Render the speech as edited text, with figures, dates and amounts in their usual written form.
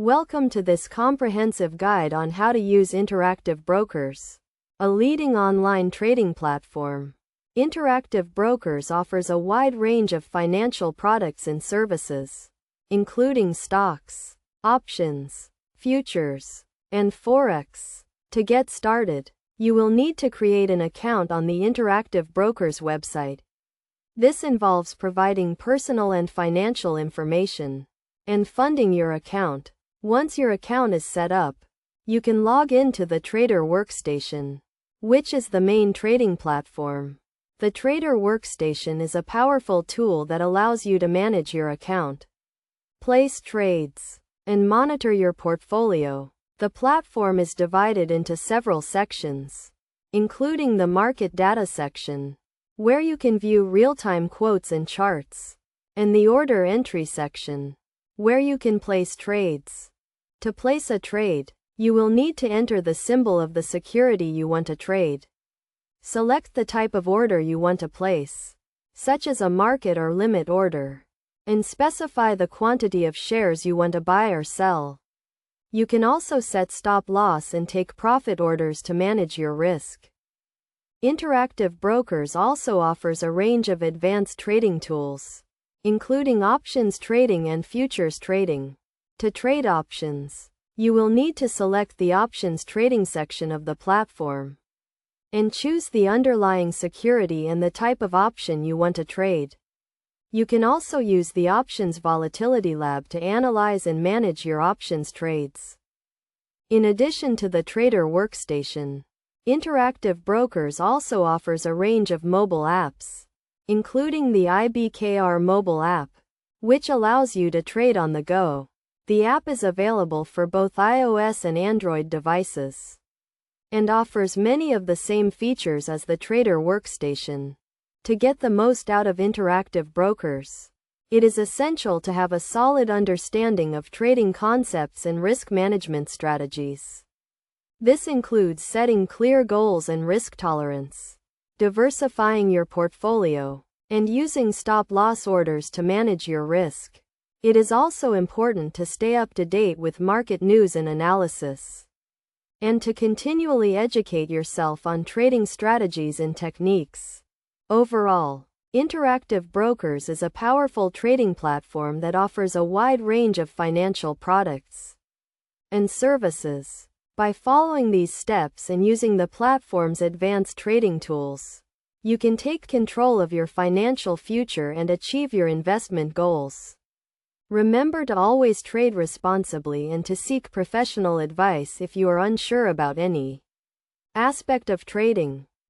Welcome to this comprehensive guide on how to use Interactive Brokers, a leading online trading platform. Interactive Brokers offers a wide range of financial products and services, including stocks, options, futures, and forex. To get started, you will need to create an account on the Interactive Brokers website. This involves providing personal and financial information and funding your account. Once your account is set up, you can log into the Trader Workstation, which is the main trading platform. The Trader Workstation is a powerful tool that allows you to manage your account, place trades, and monitor your portfolio. The platform is divided into several sections, including the Market Data section, where you can view real-time quotes and charts, and the Order Entry section, where you can place trades. To place a trade, you will need to enter the symbol of the security you want to trade. Select the type of order you want to place, such as a market or limit order, and specify the quantity of shares you want to buy or sell. You can also set stop loss and take profit orders to manage your risk. Interactive Brokers also offers a range of advanced trading tools, including options trading and futures trading. To trade options, you will need to select the options trading section of the platform and choose the underlying security and the type of option you want to trade. You can also use the Options Volatility Lab to analyze and manage your options trades. In addition to the Trader Workstation, Interactive Brokers also offers a range of mobile apps, including the IBKR mobile app, which allows you to trade on the go. The app is available for both iOS and Android devices and offers many of the same features as the Trader Workstation. To get the most out of Interactive Brokers, it is essential to have a solid understanding of trading concepts and risk management strategies. This includes setting clear goals and risk tolerance, diversifying your portfolio, and using stop-loss orders to manage your risk. It is also important to stay up to date with market news and analysis, and to continually educate yourself on trading strategies and techniques. Overall, Interactive Brokers is a powerful trading platform that offers a wide range of financial products and services. By following these steps and using the platform's advanced trading tools, you can take control of your financial future and achieve your investment goals. Remember to always trade responsibly and to seek professional advice if you are unsure about any aspect of trading.